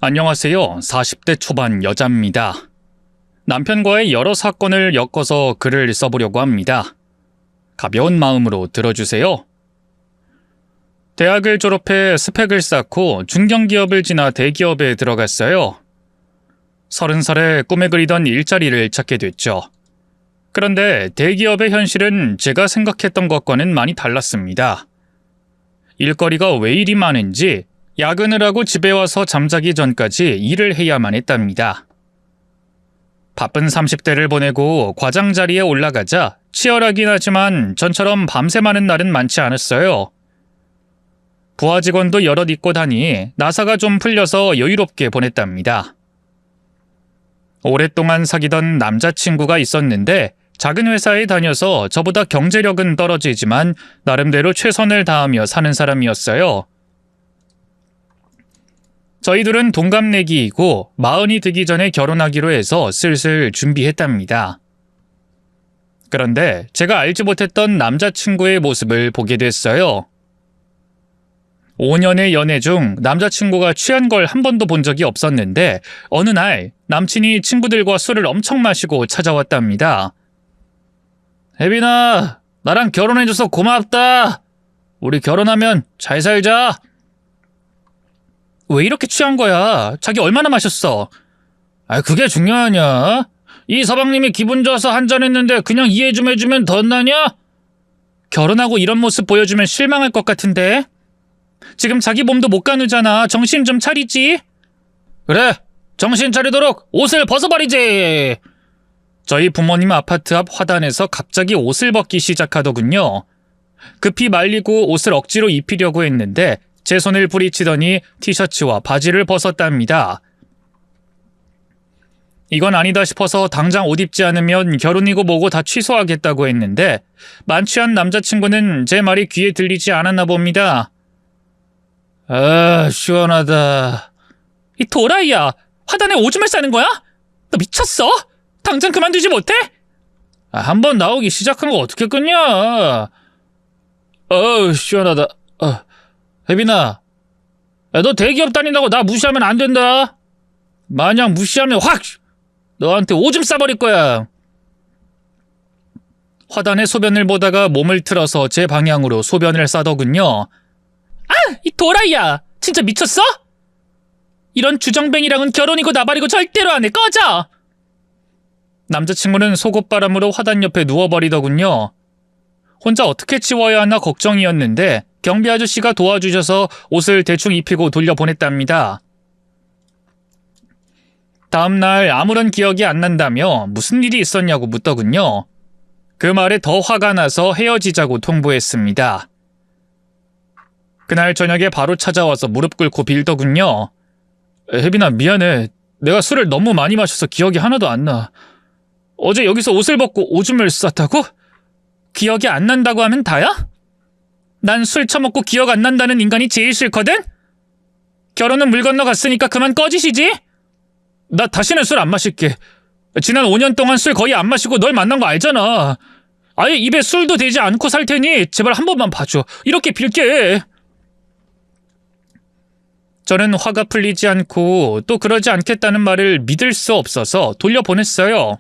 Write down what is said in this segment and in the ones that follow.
안녕하세요. 40대 초반 여자입니다. 남편과의 여러 사건을 엮어서 글을 써보려고 합니다. 가벼운 마음으로 들어주세요. 대학을 졸업해 스펙을 쌓고 중견기업을 지나 대기업에 들어갔어요. 30살에 꿈에 그리던 일자리를 찾게 됐죠. 그런데 대기업의 현실은 제가 생각했던 것과는 많이 달랐습니다. 일거리가 왜 이리 많은지 야근을 하고 집에 와서 잠자기 전까지 일을 해야만 했답니다. 바쁜 30대를 보내고 과장 자리에 올라가자 치열하긴 하지만 전처럼 밤새 많은 날은 많지 않았어요. 부하 직원도 여럿 있고 다니 나사가 좀 풀려서 여유롭게 보냈답니다. 오랫동안 사귀던 남자친구가 있었는데 작은 회사에 다녀서 저보다 경제력은 떨어지지만 나름대로 최선을 다하며 사는 사람이었어요. 저희들은 동갑내기이고 40이 되기 전에 결혼하기로 해서 슬슬 준비했답니다. 그런데 제가 알지 못했던 남자친구의 모습을 보게 됐어요. 5년의 연애 중 남자친구가 취한 걸 한 번도 본 적이 없었는데 어느 날 남친이 친구들과 술을 엄청 마시고 찾아왔답니다. 혜빈아, 나랑 결혼해줘서 고맙다. 우리 결혼하면 잘 살자. 왜 이렇게 취한 거야? 자기 얼마나 마셨어? 그게 중요하냐? 이 서방님이 기분 좋아서 한잔했는데 그냥 이해 좀 해주면 덧나냐? 결혼하고 이런 모습 보여주면 실망할 것 같은데? 지금 자기 몸도 못 가누잖아. 정신 좀 차리지? 그래, 정신 차리도록 옷을 벗어버리지! 저희 부모님 아파트 앞 화단에서 갑자기 옷을 벗기 시작하더군요. 급히 말리고 옷을 억지로 입히려고 했는데 제 손을 부리치더니 티셔츠와 바지를 벗었답니다. 이건 아니다 싶어서 당장 옷 입지 않으면 결혼이고 뭐고 다 취소하겠다고 했는데 만취한 남자친구는 제 말이 귀에 들리지 않았나 봅니다. 시원하다. 이 도라이야, 화단에 오줌을 싸는 거야? 너 미쳤어? 당장 그만두지 못해? 한번 나오기 시작한 거 어떻게 끊냐? 시원하다. 혜빈아, 너 대기업 다닌다고 나 무시하면 안 된다. 만약 무시하면 확 너한테 오줌 싸버릴 거야. 화단에 소변을 보다가 몸을 틀어서 제 방향으로 소변을 싸더군요. 이 도라이야, 진짜 미쳤어? 이런 주정뱅이랑은 결혼이고 나발이고 절대로 안 해. 꺼져! 남자친구는 속옷바람으로 화단 옆에 누워버리더군요. 혼자 어떻게 치워야 하나 걱정이었는데 경비 아저씨가 도와주셔서 옷을 대충 입히고 돌려보냈답니다. 다음날 아무런 기억이 안 난다며 무슨 일이 있었냐고 묻더군요. 그 말에 더 화가 나서 헤어지자고 통보했습니다. 그날 저녁에 바로 찾아와서 무릎 꿇고 빌더군요. 혜빈아, 미안해. 내가 술을 너무 많이 마셔서 기억이 하나도 안 나. 어제 여기서 옷을 벗고 오줌을 쌌다고? 기억이 안 난다고 하면 다야? 난 술 처먹고 기억 안 난다는 인간이 제일 싫거든? 결혼은 물 건너갔으니까 그만 꺼지시지? 나 다시는 술 안 마실게. 지난 5년 동안 술 거의 안 마시고 널 만난 거 알잖아. 아예 입에 술도 대지 않고 살 테니 제발 한 번만 봐줘. 이렇게 빌게. 저는 화가 풀리지 않고 또 그러지 않겠다는 말을 믿을 수 없어서 돌려보냈어요.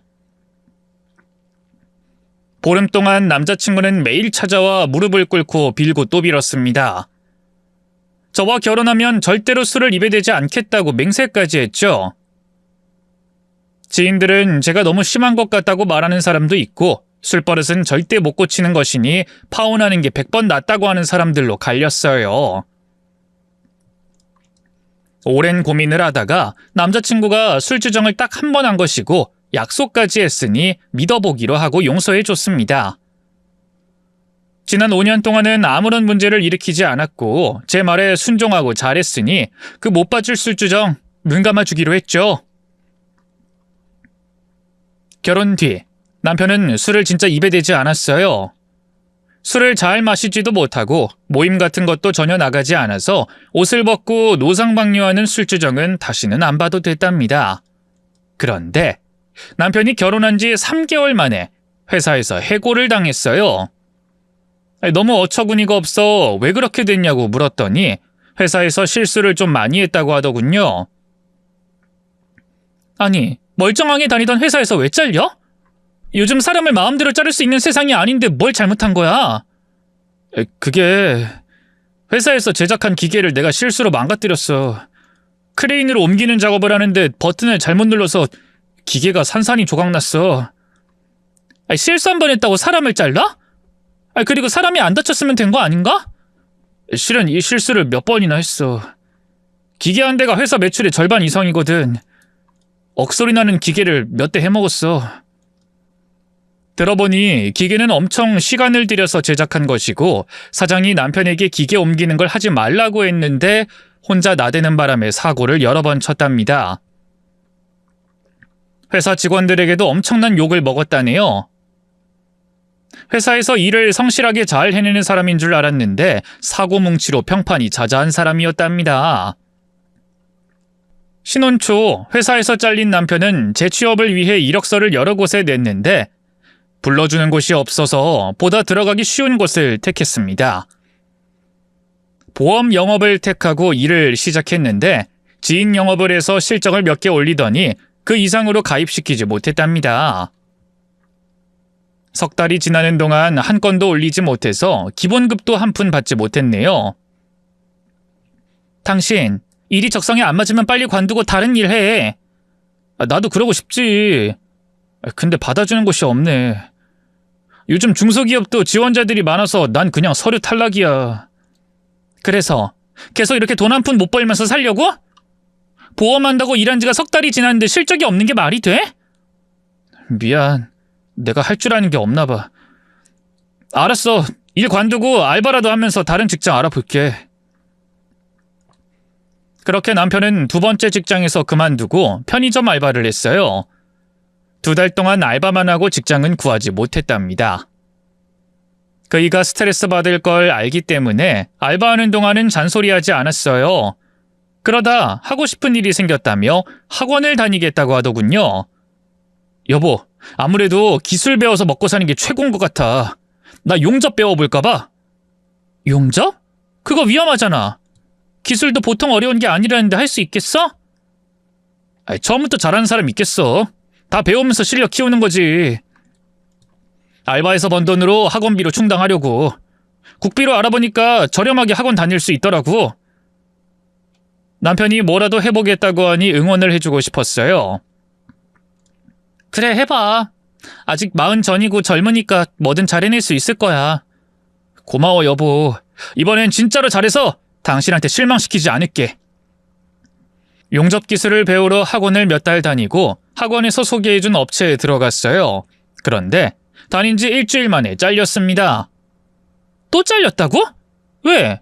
보름 동안 남자친구는 매일 찾아와 무릎을 꿇고 빌고 또 빌었습니다. 저와 결혼하면 절대로 술을 입에 대지 않겠다고 맹세까지 했죠. 지인들은 제가 너무 심한 것 같다고 말하는 사람도 있고 술버릇은 절대 못 고치는 것이니 파혼하는 게 100번 낫다고 하는 사람들로 갈렸어요. 오랜 고민을 하다가 남자친구가 술주정을 딱 한 번 한 것이고 약속까지 했으니 믿어보기로 하고 용서해줬습니다. 지난 5년 동안은 아무런 문제를 일으키지 않았고 제 말에 순종하고 잘했으니 그 못 봐줄 술주정 눈 감아주기로 했죠. 결혼 뒤 남편은 술을 진짜 입에 대지 않았어요. 술을 잘 마시지도 못하고 모임 같은 것도 전혀 나가지 않아서 옷을 벗고 노상방뇨하는 술주정은 다시는 안 봐도 됐답니다. 그런데 남편이 결혼한 지 3개월 만에 회사에서 해고를 당했어요. 너무 어처구니가 없어 왜 그렇게 됐냐고 물었더니 회사에서 실수를 좀 많이 했다고 하더군요. 아니, 멀쩡하게 다니던 회사에서 왜 잘려? 요즘 사람을 마음대로 자를 수 있는 세상이 아닌데 뭘 잘못한 거야? 그게 회사에서 제작한 기계를 내가 실수로 망가뜨렸어. 크레인으로 옮기는 작업을 하는데 버튼을 잘못 눌러서 기계가 산산이 조각났어. 실수 한 번 했다고 사람을 잘라? 그리고 사람이 안 다쳤으면 된 거 아닌가? 실은 이 실수를 몇 번이나 했어. 기계 한 대가 회사 매출의 절반 이상이거든. 억소리 나는 기계를 몇 대 해먹었어. 들어보니 기계는 엄청 시간을 들여서 제작한 것이고 사장이 남편에게 기계 옮기는 걸 하지 말라고 했는데 혼자 나대는 바람에 사고를 여러 번 쳤답니다. 회사 직원들에게도 엄청난 욕을 먹었다네요. 회사에서 일을 성실하게 잘 해내는 사람인 줄 알았는데 사고 뭉치로 평판이 자자한 사람이었답니다. 신혼 초 회사에서 잘린 남편은 재취업을 위해 이력서를 여러 곳에 냈는데 불러주는 곳이 없어서 보다 들어가기 쉬운 곳을 택했습니다. 보험 영업을 택하고 일을 시작했는데 지인 영업을 해서 실적을 몇 개 올리더니 그 이상으로 가입시키지 못했답니다. 석 달이 지나는 동안 한 건도 올리지 못해서 기본급도 한 푼 받지 못했네요. 당신, 일이 적성에 안 맞으면 빨리 관두고 다른 일 해. 나도 그러고 싶지. 근데 받아주는 곳이 없네. 요즘 중소기업도 지원자들이 많아서 난 그냥 서류 탈락이야. 그래서 계속 이렇게 돈 한 푼 못 벌면서 살려고? 보험한다고 일한 지가 석 달이 지났는데 실적이 없는 게 말이 돼? 미안. 내가 할 줄 아는 게 없나 봐. 알았어. 일 관두고 알바라도 하면서 다른 직장 알아볼게. 그렇게 남편은 두 번째 직장에서 그만두고 편의점 알바를 했어요. 2달 동안 알바만 하고 직장은 구하지 못했답니다. 그이가 스트레스 받을 걸 알기 때문에 알바하는 동안은 잔소리하지 않았어요. 그러다 하고 싶은 일이 생겼다며 학원을 다니겠다고 하더군요. 여보, 아무래도 기술 배워서 먹고 사는 게 최고인 것 같아. 나 용접 배워볼까 봐. 용접? 그거 위험하잖아. 기술도 보통 어려운 게 아니라는데 할 수 있겠어? 처음부터 잘하는 사람 있겠어. 다 배우면서 실력 키우는 거지. 알바에서 번 돈으로 학원비로 충당하려고. 국비로 알아보니까 저렴하게 학원 다닐 수 있더라고. 남편이 뭐라도 해보겠다고 하니 응원을 해주고 싶었어요. 그래, 해봐. 아직 40 전이고 젊으니까 뭐든 잘 해낼 수 있을 거야. 고마워, 여보. 이번엔 진짜로 잘해서 당신한테 실망시키지 않을게. 용접 기술을 배우러 학원을 몇 달 다니고 학원에서 소개해준 업체에 들어갔어요. 그런데 다닌 지 일주일 만에 잘렸습니다. 또 잘렸다고? 왜?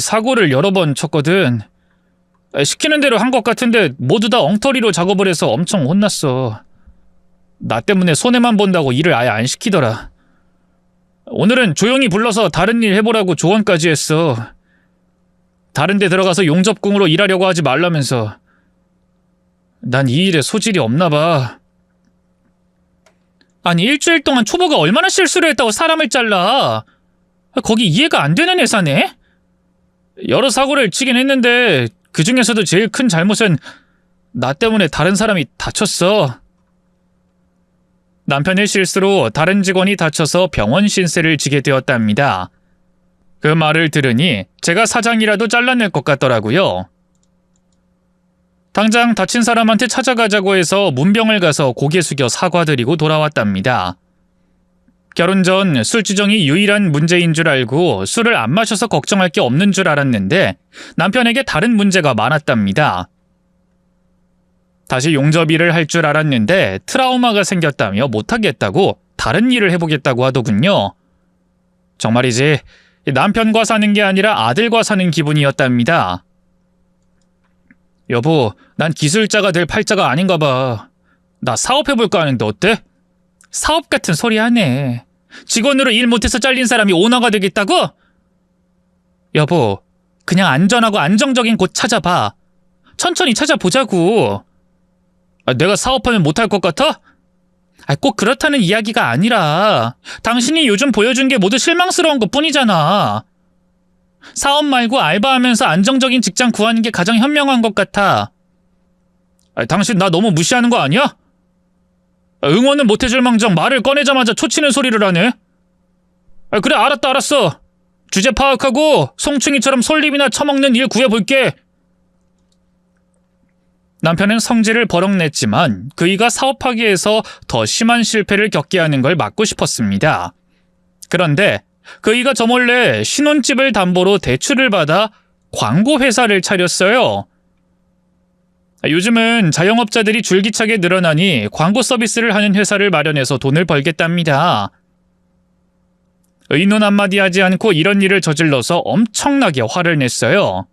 사고를 여러 번 쳤거든. 시키는 대로 한 것 같은데 모두 다 엉터리로 작업을 해서 엄청 혼났어. 나 때문에 손해만 본다고 일을 아예 안 시키더라. 오늘은 조용히 불러서 다른 일 해보라고 조언까지 했어. 다른 데 들어가서 용접공으로 일하려고 하지 말라면서. 난 이 일에 소질이 없나 봐. 아니, 일주일 동안 초보가 얼마나 실수를 했다고 사람을 잘라. 거기 이해가 안 되는 회사네? 여러 사고를 치긴 했는데 그 중에서도 제일 큰 잘못은 나 때문에 다른 사람이 다쳤어. 남편의 실수로 다른 직원이 다쳐서 병원 신세를 지게 되었답니다. 그 말을 들으니 제가 사장이라도 잘라낼 것 같더라고요. 당장 다친 사람한테 찾아가자고 해서 문병을 가서 고개 숙여 사과드리고 돌아왔답니다. 결혼 전 술주정이 유일한 문제인 줄 알고 술을 안 마셔서 걱정할 게 없는 줄 알았는데 남편에게 다른 문제가 많았답니다. 다시 용접 일을 할 줄 알았는데 트라우마가 생겼다며 못하겠다고 다른 일을 해보겠다고 하더군요. 정말이지 남편과 사는 게 아니라 아들과 사는 기분이었답니다. 여보, 난 기술자가 될 팔자가 아닌가 봐. 나 사업해볼까 하는데 어때? 사업 같은 소리 하네. 직원으로 일 못해서 잘린 사람이 오너가 되겠다고? 여보, 그냥 안전하고 안정적인 곳 찾아봐. 천천히 찾아보자고. 내가 사업하면 못할 것 같아? 꼭 그렇다는 이야기가 아니라 당신이 요즘 보여준 게 모두 실망스러운 것 뿐이잖아. 사업 말고 알바하면서 안정적인 직장 구하는 게 가장 현명한 것 같아. 당신 나 너무 무시하는 거 아니야? 응원은 못해줄 망정 말을 꺼내자마자 초치는 소리를 하네. 그래, 알았어. 주제 파악하고 송충이처럼 솔잎이나 처먹는 일 구해볼게. 남편은 성질을 버럭 냈지만 그이가 사업하기에서 더 심한 실패를 겪게 하는 걸 막고 싶었습니다. 그런데 그이가 저 몰래 신혼집을 담보로 대출을 받아 광고 회사를 차렸어요. 요즘은 자영업자들이 줄기차게 늘어나니 광고 서비스를 하는 회사를 마련해서 돈을 벌겠답니다. 의논 한마디 하지 않고 이런 일을 저질러서 엄청나게 화를 냈어요.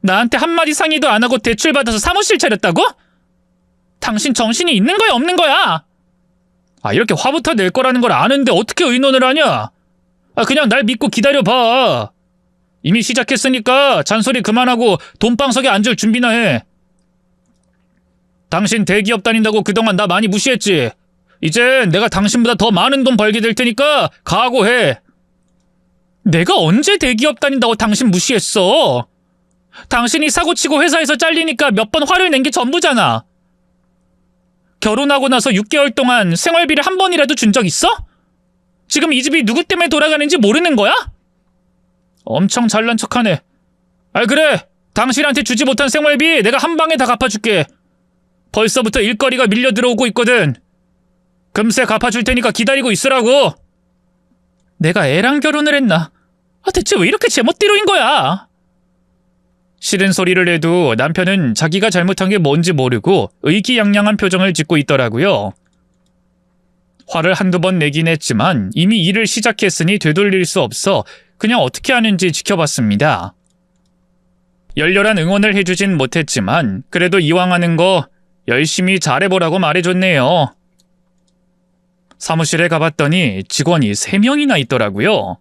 나한테 한마디 상의도 안 하고 대출 받아서 사무실 차렸다고? 당신 정신이 있는 거야, 없는 거야? 이렇게 화부터 낼 거라는 걸 아는데 어떻게 의논을 하냐? 그냥 날 믿고 기다려봐. 이미 시작했으니까 잔소리 그만하고 돈방석에 앉을 준비나 해. 당신 대기업 다닌다고 그동안 나 많이 무시했지? 이제 내가 당신보다 더 많은 돈 벌게 될 테니까 각오해. 내가 언제 대기업 다닌다고 당신 무시했어? 당신이 사고치고 회사에서 잘리니까 몇 번 화를 낸 게 전부잖아. 결혼하고 나서 6개월 동안 생활비를 한 번이라도 준 적 있어? 지금 이 집이 누구 때문에 돌아가는지 모르는 거야? 엄청 잘난 척하네. 그래, 당신한테 주지 못한 생활비 내가 한 방에 다 갚아줄게. 벌써부터 일거리가 밀려 들어오고 있거든. 금세 갚아줄 테니까 기다리고 있으라고. 내가 애랑 결혼을 했나? 대체 왜 이렇게 제멋대로인 거야? 싫은 소리를 해도 남편은 자기가 잘못한 게 뭔지 모르고 의기양양한 표정을 짓고 있더라고요. 화를 한두 번 내긴 했지만 이미 일을 시작했으니 되돌릴 수 없어 그냥 어떻게 하는지 지켜봤습니다. 열렬한 응원을 해주진 못했지만 그래도 이왕 하는 거 열심히 잘해보라고 말해줬네요. 사무실에 가봤더니 직원이 3명이나 있더라고요.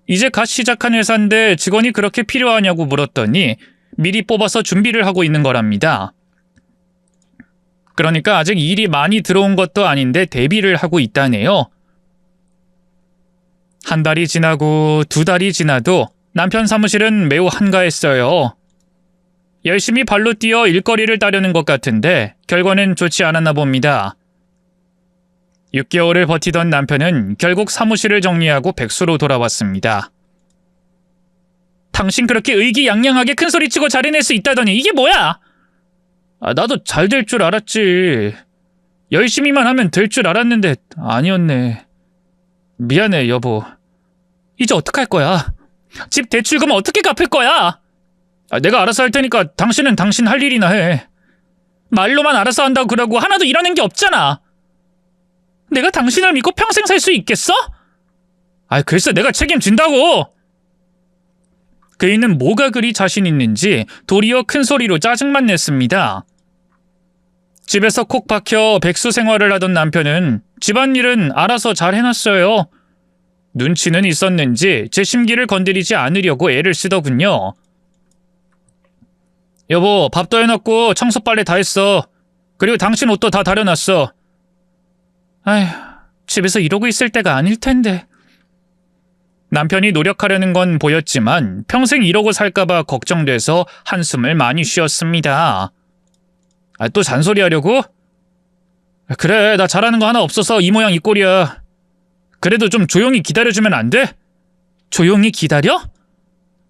이제 갓 시작한 회사인데 직원이 그렇게 필요하냐고 물었더니 미리 뽑아서 준비를 하고 있는 거랍니다. 그러니까 아직 일이 많이 들어온 것도 아닌데 대비를 하고 있다네요. 한 달이 지나고 2달이 지나도 남편 사무실은 매우 한가했어요. 열심히 발로 뛰어 일거리를 따려는 것 같은데 결과는 좋지 않았나 봅니다. 6개월을 버티던 남편은 결국 사무실을 정리하고 백수로 돌아왔습니다. 당신 그렇게 의기양양하게 큰소리치고 잘해낼 수 있다더니 이게 뭐야? 나도 잘 될 줄 알았지. 열심히만 하면 될 줄 알았는데 아니었네. 미안해, 여보. 이제 어떡할 거야? 집 대출금 어떻게 갚을 거야? 내가 알아서 할 테니까 당신은 당신 할 일이나 해. 말로만 알아서 한다고 그러고 하나도 일하는 게 없잖아. 내가 당신을 믿고 평생 살 수 있겠어? 글쎄 내가 책임진다고! 그이는 뭐가 그리 자신 있는지 도리어 큰 소리로 짜증만 냈습니다. 집에서 콕 박혀 백수 생활을 하던 남편은 집안일은 알아서 잘 해놨어요. 눈치는 있었는지 제 심기를 건드리지 않으려고 애를 쓰더군요. 여보, 밥도 해놨고 청소 빨래 다 했어. 그리고 당신 옷도 다 다려놨어. 집에서 이러고 있을 때가 아닐 텐데. 남편이 노력하려는 건 보였지만 평생 이러고 살까봐 걱정돼서 한숨을 많이 쉬었습니다. 또 잔소리하려고? 그래, 나 잘하는 거 하나 없어서 이 모양 이 꼴이야. 그래도 좀 조용히 기다려주면 안 돼? 조용히 기다려?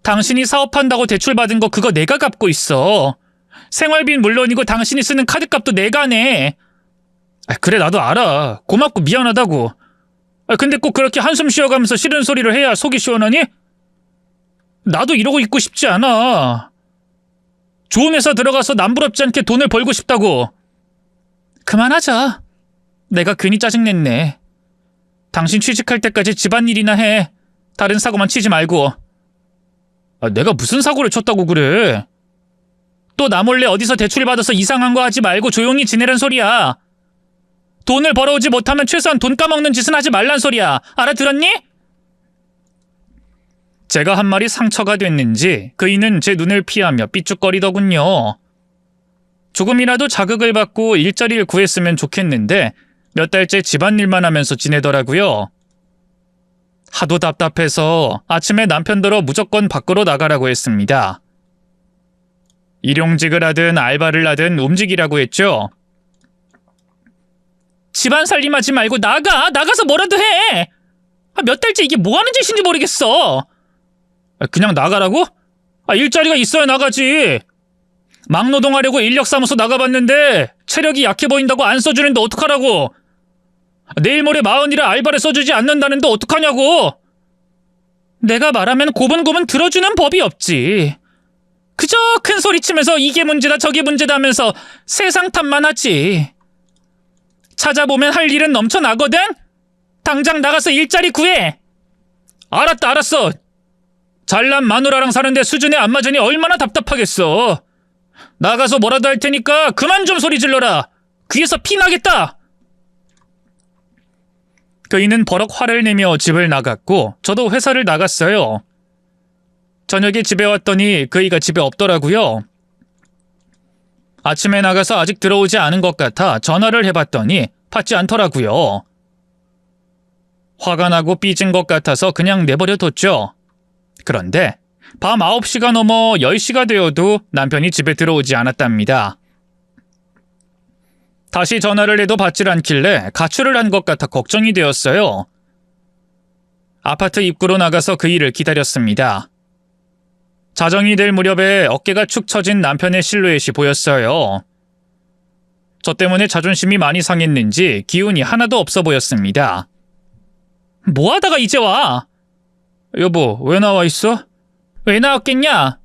당신이 사업한다고 대출 받은 거 그거 내가 갚고 있어. 생활비는 물론이고 당신이 쓰는 카드값도 내가 내. 그래, 나도 알아. 고맙고 미안하다고. 근데 꼭 그렇게 한숨 쉬어가면서 싫은 소리를 해야 속이 시원하니? 나도 이러고 있고 싶지 않아. 좋은 회사 들어가서 남부럽지 않게 돈을 벌고 싶다고. 그만하자. 내가 괜히 짜증냈네. 당신 취직할 때까지 집안일이나 해. 다른 사고만 치지 말고. 내가 무슨 사고를 쳤다고 그래. 또 나 몰래 어디서 대출 받아서 이상한 거 하지 말고 조용히 지내란 소리야. 돈을 벌어오지 못하면 최소한 돈 까먹는 짓은 하지 말란 소리야. 알아들었니? 제가 한 말이 상처가 됐는지 그이는 제 눈을 피하며 삐죽거리더군요. 조금이라도 자극을 받고 일자리를 구했으면 좋겠는데 몇 달째 집안일만 하면서 지내더라고요. 하도 답답해서 아침에 남편더러 무조건 밖으로 나가라고 했습니다. 일용직을 하든 알바를 하든 움직이라고 했죠. 집안 살림하지 말고 나가서 뭐라도 해. 몇 달째 이게 뭐 하는 짓인지 모르겠어. 그냥 나가라고? 일자리가 있어야 나가지. 막노동하려고 인력사무소 나가봤는데 체력이 약해 보인다고 안 써주는데 어떡하라고. 내일 모레 마흔이라 알바를 써주지 않는다는데 어떡하냐고. 내가 말하면 고분고분 들어주는 법이 없지. 그저 큰 소리 치면서 이게 문제다 저게 문제다 하면서 세상 탓만 하지. 찾아보면 할 일은 넘쳐나거든? 당장 나가서 일자리 구해. 알았어. 잘난 마누라랑 사는데 수준에 안 맞으니 얼마나 답답하겠어. 나가서 뭐라도 할 테니까 그만 좀 소리 질러라. 귀에서 피 나겠다. 그이는 버럭 화를 내며 집을 나갔고 저도 회사를 나갔어요. 저녁에 집에 왔더니 그이가 집에 없더라고요. 아침에 나가서 아직 들어오지 않은 것 같아 전화를 해봤더니 받지 않더라고요. 화가 나고 삐진 것 같아서 그냥 내버려 뒀죠. 그런데 밤 9시가 넘어 10시가 되어도 남편이 집에 들어오지 않았답니다. 다시 전화를 해도 받질 않길래 가출을 한 것 같아 걱정이 되었어요. 아파트 입구로 나가서 그이를 기다렸습니다. 자정이 될 무렵에 어깨가 축 처진 남편의 실루엣이 보였어요. 저 때문에 자존심이 많이 상했는지 기운이 하나도 없어 보였습니다. 뭐 하다가 이제 와? 여보, 왜 나와 있어? 왜 나왔겠냐?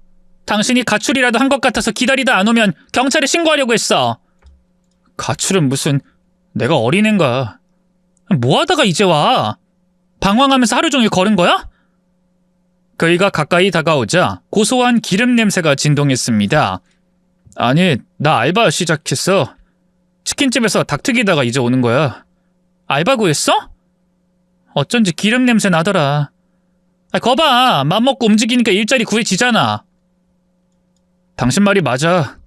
당신이 가출이라도 한 것 같아서 기다리다 안 오면 경찰에 신고하려고 했어. 가출은 무슨, 내가 어린애인가. 뭐 하다가 이제 와? 방황하면서 하루 종일 걸은 거야? 그이가 가까이 다가오자 고소한 기름 냄새가 진동했습니다. 아니, 나 알바 시작했어. 치킨집에서 닭 튀기다가 이제 오는 거야. 알바 구했어? 어쩐지 기름 냄새 나더라. 거봐, 맘먹고 움직이니까 일자리 구해지잖아. 당신 말이 맞아.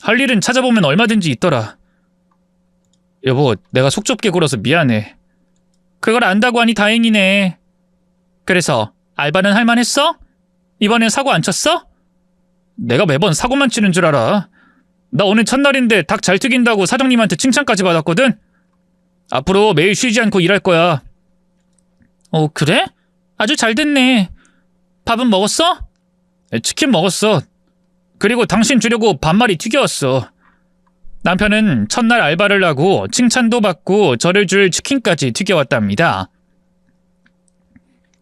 할 일은 찾아보면 얼마든지 있더라. 여보, 내가 속 좁게 굴어서 미안해. 그걸 안다고 하니 다행이네. 그래서 알바는 할만했어? 이번엔 사고 안 쳤어? 내가 매번 사고만 치는 줄 알아. 나 오늘 첫날인데 닭 잘 튀긴다고 사장님한테 칭찬까지 받았거든? 앞으로 매일 쉬지 않고 일할 거야. 그래? 아주 잘 됐네. 밥은 먹었어? 치킨 먹었어. 그리고 당신 주려고 반마리 튀겨왔어. 남편은 첫날 알바를 하고 칭찬도 받고 저를 줄 치킨까지 튀겨왔답니다.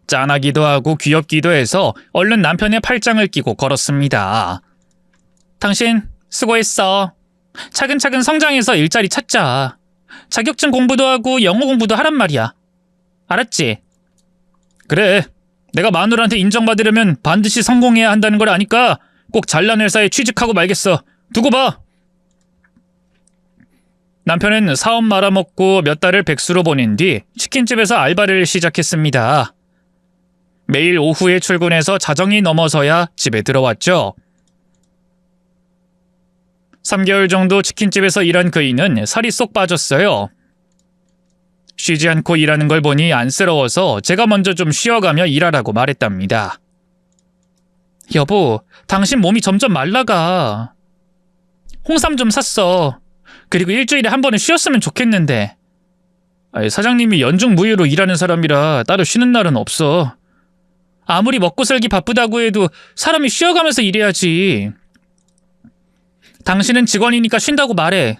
짠하기도 하고 귀엽기도 해서 얼른 남편의 팔짱을 끼고 걸었습니다. 당신 수고했어. 차근차근 성장해서 일자리 찾자. 자격증 공부도 하고 영어 공부도 하란 말이야. 알았지? 그래. 내가 마누라한테 인정받으려면 반드시 성공해야 한다는 걸 아니까 꼭 잘난 회사에 취직하고 말겠어. 두고 봐. 남편은 사업 말아먹고 몇 달을 백수로 보낸 뒤 치킨집에서 알바를 시작했습니다. 매일 오후에 출근해서 자정이 넘어서야 집에 들어왔죠. 3개월 정도 치킨집에서 일한 그이는 살이 쏙 빠졌어요. 쉬지 않고 일하는 걸 보니 안쓰러워서 제가 먼저 좀 쉬어가며 일하라고 말했답니다. 여보, 당신 몸이 점점 말라가. 홍삼 좀 샀어. 그리고 일주일에 한 번은 쉬었으면 좋겠는데. 사장님이 연중무휴로 일하는 사람이라 따로 쉬는 날은 없어. 아무리 먹고 살기 바쁘다고 해도 사람이 쉬어가면서 일해야지. 당신은 직원이니까 쉰다고 말해.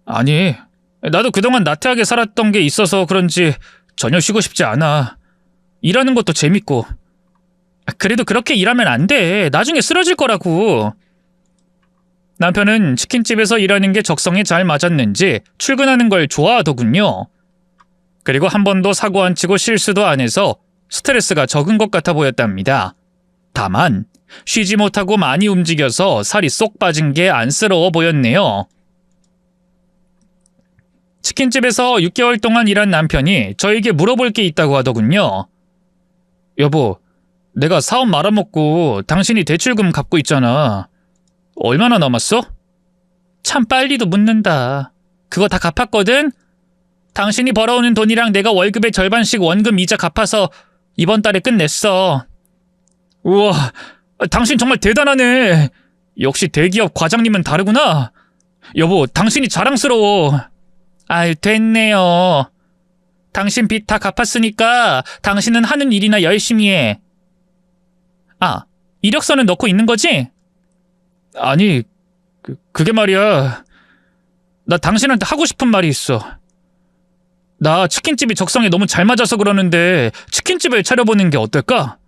아니, 나도 그동안 나태하게 살았던 게 있어서 그런지 전혀 쉬고 싶지 않아. 일하는 것도 재밌고. 그래도 그렇게 일하면 안 돼. 나중에 쓰러질 거라고. 남편은 치킨집에서 일하는 게 적성에 잘 맞았는지 출근하는 걸 좋아하더군요. 그리고 한 번도 사고 안 치고 실수도 안 해서 스트레스가 적은 것 같아 보였답니다. 다만 쉬지 못하고 많이 움직여서 살이 쏙 빠진 게 안쓰러워 보였네요. 치킨집에서 6개월 동안 일한 남편이 저에게 물어볼 게 있다고 하더군요. 여보, 내가 사업 말아먹고 당신이 대출금 갚고 있잖아. 얼마나 남았어? 참 빨리도 묻는다. 그거 다 갚았거든? 당신이 벌어오는 돈이랑 내가 월급의 절반씩 원금 이자 갚아서 이번 달에 끝냈어. 우와, 당신 정말 대단하네. 역시 대기업 과장님은 다르구나. 여보, 당신이 자랑스러워. 아유, 됐네요. 당신 빚 다 갚았으니까 당신은 하는 일이나 열심히 해. 아, 이력서는 넣고 있는 거지? 아니, 그게 말이야. 나 당신한테 하고 싶은 말이 있어. 나 치킨집이 적성에 너무 잘 맞아서 그러는데 치킨집을 차려보는 게 어떨까?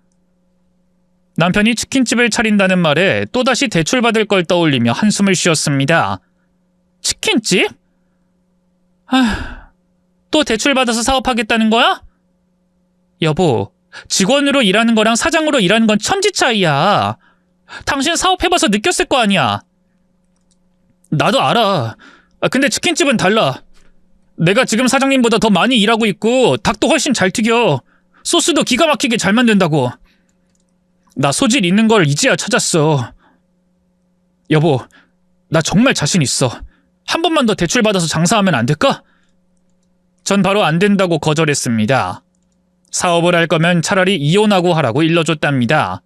남편이 치킨집을 차린다는 말에 또다시 대출받을 걸 떠올리며 한숨을 쉬었습니다. 치킨집? 또 대출받아서 사업하겠다는 거야? 여보, 직원으로 일하는 거랑 사장으로 일하는 건 천지 차이야. 당신 사업해봐서 느꼈을 거 아니야. 나도 알아. 근데 치킨집은 달라. 내가 지금 사장님보다 더 많이 일하고 있고 닭도 훨씬 잘 튀겨. 소스도 기가 막히게 잘 만든다고. 나 소질 있는 걸 이제야 찾았어. 여보, 나 정말 자신 있어. 한 번만 더 대출받아서 장사하면 안 될까? 전 바로 안 된다고 거절했습니다. 사업을 할 거면 차라리 이혼하고 하라고 일러줬답니다.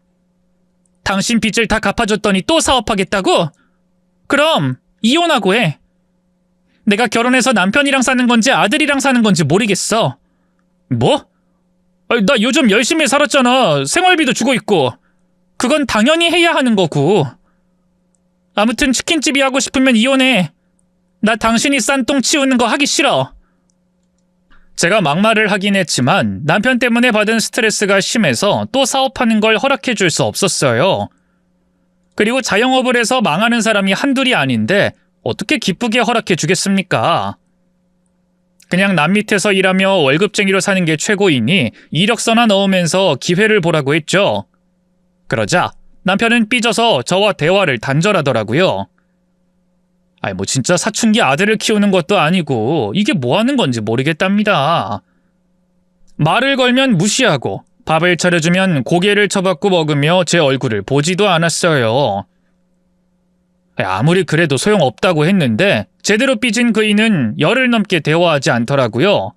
당신 빚을 다 갚아줬더니 또 사업하겠다고? 그럼 이혼하고 해. 내가 결혼해서 남편이랑 사는 건지 아들이랑 사는 건지 모르겠어. 뭐? 나 요즘 열심히 살았잖아. 생활비도 주고 있고. 그건 당연히 해야 하는 거고. 아무튼 치킨집이 하고 싶으면 이혼해. 나 당신이 싼 똥 치우는 거 하기 싫어. 제가 막말을 하긴 했지만 남편 때문에 받은 스트레스가 심해서 또 사업하는 걸 허락해 줄 수 없었어요. 그리고 자영업을 해서 망하는 사람이 한둘이 아닌데 어떻게 기쁘게 허락해 주겠습니까? 그냥 남 밑에서 일하며 월급쟁이로 사는 게 최고이니 이력서나 넣으면서 기회를 보라고 했죠. 그러자 남편은 삐져서 저와 대화를 단절하더라고요. 뭐 진짜 사춘기 아들을 키우는 것도 아니고 이게 뭐 하는 건지 모르겠답니다. 말을 걸면 무시하고 밥을 차려주면 고개를 쳐받고 먹으며 제 얼굴을 보지도 않았어요. 아무리 그래도 소용없다고 했는데 제대로 삐진 그이는 열흘 넘게 대화하지 않더라고요.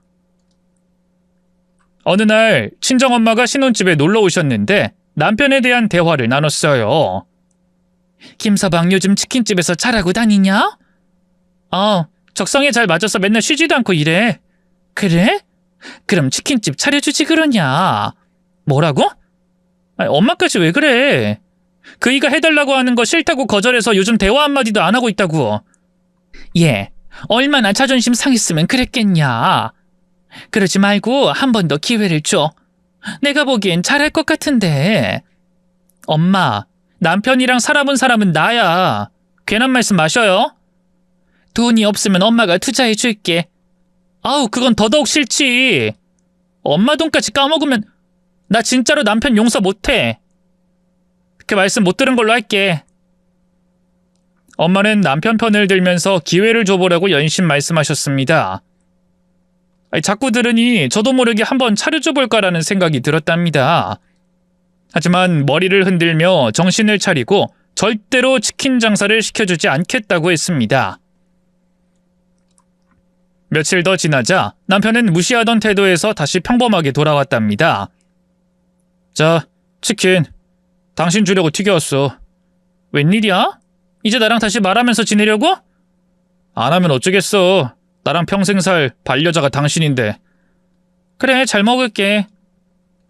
어느 날 친정엄마가 신혼집에 놀러 오셨는데 남편에 대한 대화를 나눴어요. 김서방 요즘 치킨집에서 잘하고 다니냐? 적성에 잘 맞아서 맨날 쉬지도 않고 일해. 그래? 그럼 치킨집 차려주지 그러냐? 뭐라고? 엄마까지 왜 그래? 그이가 해달라고 하는 거 싫다고 거절해서 요즘 대화 한마디도 안 하고 있다고. 얘, 얼마나 자존심 상했으면 그랬겠냐. 그러지 말고 한 번 더 기회를 줘. 내가 보기엔 잘할 것 같은데. 엄마, 남편이랑 살아본 사람은 나야. 괜한 말씀 마셔요. 돈이 없으면 엄마가 투자해 줄게. 그건 더더욱 싫지. 엄마 돈까지 까먹으면 나 진짜로 남편 용서 못해. 그 말씀 못 들은 걸로 할게. 엄마는 남편 편을 들면서 기회를 줘보라고 연신 말씀하셨습니다. 자꾸 들으니 저도 모르게 한번 차려줘볼까라는 생각이 들었답니다. 하지만 머리를 흔들며 정신을 차리고 절대로 치킨 장사를 시켜주지 않겠다고 했습니다. 며칠 더 지나자 남편은 무시하던 태도에서 다시 평범하게 돌아왔답니다. 자, 치킨. 당신 주려고 튀겨왔어. 웬일이야? 이제 나랑 다시 말하면서 지내려고? 안 하면 어쩌겠어. 나랑 평생 살 반려자가 당신인데. 그래, 잘 먹을게.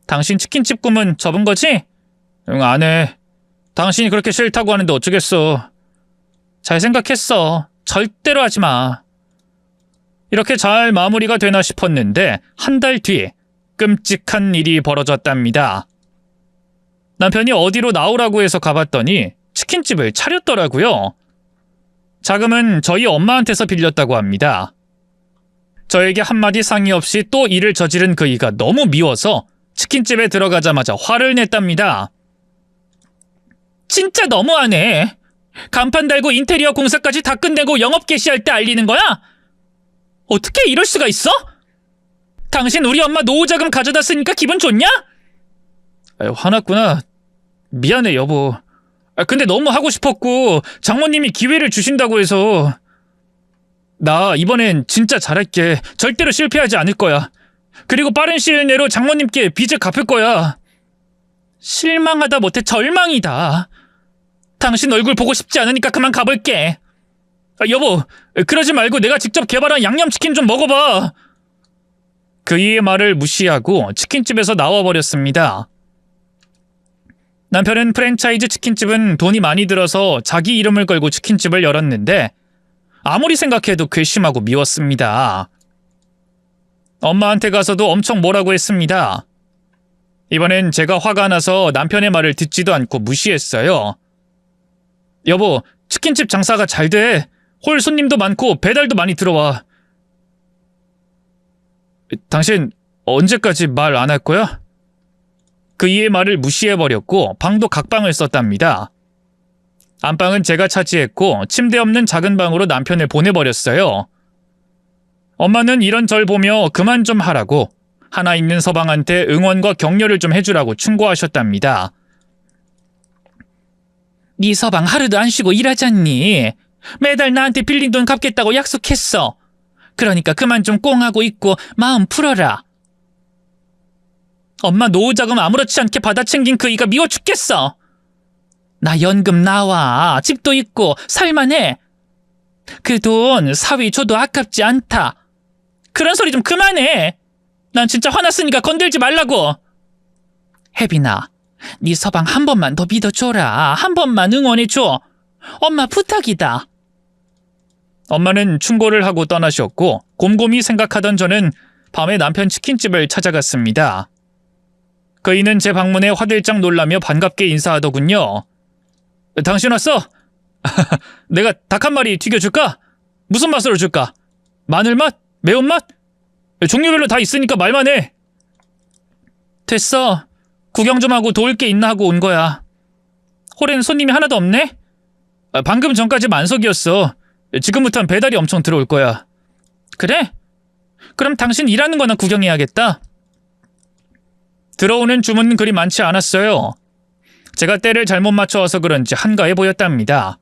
당신 치킨집 꿈은 접은 거지? 응, 안 해. 당신이 그렇게 싫다고 하는데 어쩌겠어. 잘 생각했어. 절대로 하지 마. 이렇게 잘 마무리가 되나 싶었는데 한 달 뒤 끔찍한 일이 벌어졌답니다. 남편이 어디로 나오라고 해서 가봤더니 치킨집을 차렸더라고요. 자금은 저희 엄마한테서 빌렸다고 합니다. 저에게 한마디 상의 없이 또 일을 저지른 그이가 너무 미워서 치킨집에 들어가자마자 화를 냈답니다. 진짜 너무하네. 간판 달고 인테리어 공사까지 다 끝내고 영업 개시할 때 알리는 거야? 어떻게 이럴 수가 있어? 당신 우리 엄마 노후자금 가져다 쓰니까 기분 좋냐? 화났구나. 미안해 여보. 근데 너무 하고 싶었고 장모님이 기회를 주신다고 해서. 나 이번엔 진짜 잘할게. 절대로 실패하지 않을 거야. 그리고 빠른 시일 내로 장모님께 빚을 갚을 거야. 실망하다 못해 절망이다. 당신 얼굴 보고 싶지 않으니까 그만 가볼게. 여보, 그러지 말고 내가 직접 개발한 양념치킨 좀 먹어봐. 그이의 말을 무시하고 치킨집에서 나와버렸습니다. 남편은 프랜차이즈 치킨집은 돈이 많이 들어서 자기 이름을 걸고 치킨집을 열었는데 아무리 생각해도 괘씸하고 미웠습니다. 엄마한테 가서도 엄청 뭐라고 했습니다. 이번엔 제가 화가 나서 남편의 말을 듣지도 않고 무시했어요. 여보, 치킨집 장사가 잘 돼. 홀 손님도 많고 배달도 많이 들어와. 당신 언제까지 말 안 할 거야? 그이의 말을 무시해버렸고 방도 각방을 썼답니다. 안방은 제가 차지했고 침대 없는 작은 방으로 남편을 보내버렸어요. 엄마는 이런 절 보며 그만 좀 하라고 하나 있는 서방한테 응원과 격려를 좀 해주라고 충고하셨답니다. 네 서방 하루도 안 쉬고 일하잖니. 매달 나한테 빌린 돈 갚겠다고 약속했어. 그러니까 그만 좀 꽁하고 있고 마음 풀어라. 엄마 노후자금 아무렇지 않게 받아 챙긴 그이가 미워 죽겠어. 나 연금 나와. 집도 있고 살만해. 그 돈 사위 줘도 아깝지 않다. 그런 소리 좀 그만해. 난 진짜 화났으니까 건들지 말라고. 혜빈아, 네 서방 한 번만 더 믿어줘라. 한 번만 응원해줘. 엄마 부탁이다. 엄마는 충고를 하고 떠나셨고 곰곰이 생각하던 저는 밤에 남편 치킨집을 찾아갔습니다. 그이는 제 방문에 화들짝 놀라며 반갑게 인사하더군요. 당신 왔어? 내가 닭 한 마리 튀겨줄까? 무슨 맛으로 줄까? 마늘맛? 매운맛? 종류별로 다 있으니까 말만 해. 됐어. 구경 좀 하고 도울 게 있나 하고 온 거야. 홀엔 손님이 하나도 없네? 방금 전까지 만석이었어. 지금부터는 배달이 엄청 들어올 거야. 그래? 그럼 당신 일하는 거나 구경해야겠다. 들어오는 주문은 그리 많지 않았어요. 제가 때를 잘못 맞춰와서 그런지 한가해 보였답니다.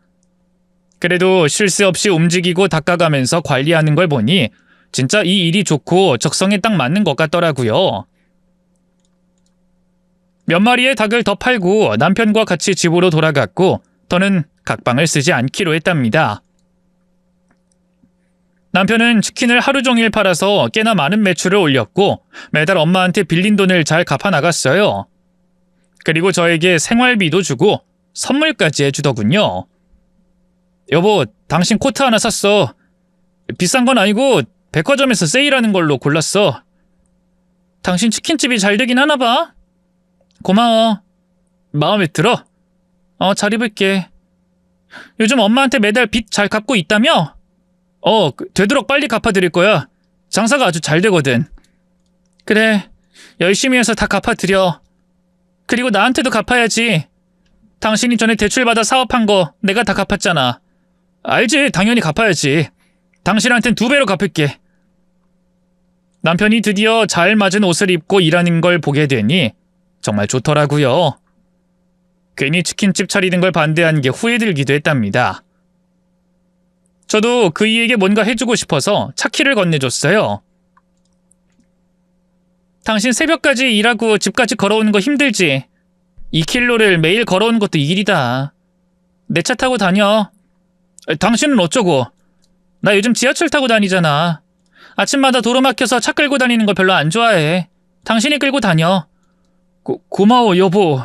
그래도 쉴 새 없이 움직이고 닦아가면서 관리하는 걸 보니 진짜 이 일이 좋고 적성에 딱 맞는 것 같더라고요. 몇 마리의 닭을 더 팔고 남편과 같이 집으로 돌아갔고 더는 각방을 쓰지 않기로 했답니다. 남편은 치킨을 하루 종일 팔아서 꽤나 많은 매출을 올렸고 매달 엄마한테 빌린 돈을 잘 갚아나갔어요. 그리고 저에게 생활비도 주고 선물까지 해주더군요. 여보, 당신 코트 하나 샀어. 비싼 건 아니고 백화점에서 세일하는 걸로 골랐어. 당신 치킨집이 잘 되긴 하나 봐. 고마워. 마음에 들어? 잘 입을게. 요즘 엄마한테 매달 빚 잘 갚고 있다며? 되도록 빨리 갚아드릴 거야. 장사가 아주 잘 되거든. 그래, 열심히 해서 다 갚아드려. 그리고 나한테도 갚아야지. 당신이 전에 대출받아 사업한 거 내가 다 갚았잖아. 알지, 당연히 갚아야지. 당신한텐 2배로 갚을게. 남편이 드디어 잘 맞은 옷을 입고 일하는 걸 보게 되니 정말 좋더라고요. 괜히 치킨집 차리는 걸 반대한 게 후회들기도 했답니다. 저도 그이에게 뭔가 해주고 싶어서 차키를 건네줬어요. 당신 새벽까지 일하고 집까지 걸어오는 거 힘들지? 2km를 매일 걸어오는 것도 일이다. 내 차 타고 다녀. 당신은 어쩌고? 나 요즘 지하철 타고 다니잖아. 아침마다 도로 막혀서 차 끌고 다니는 거 별로 안 좋아해. 당신이 끌고 다녀. 고마워, 여보.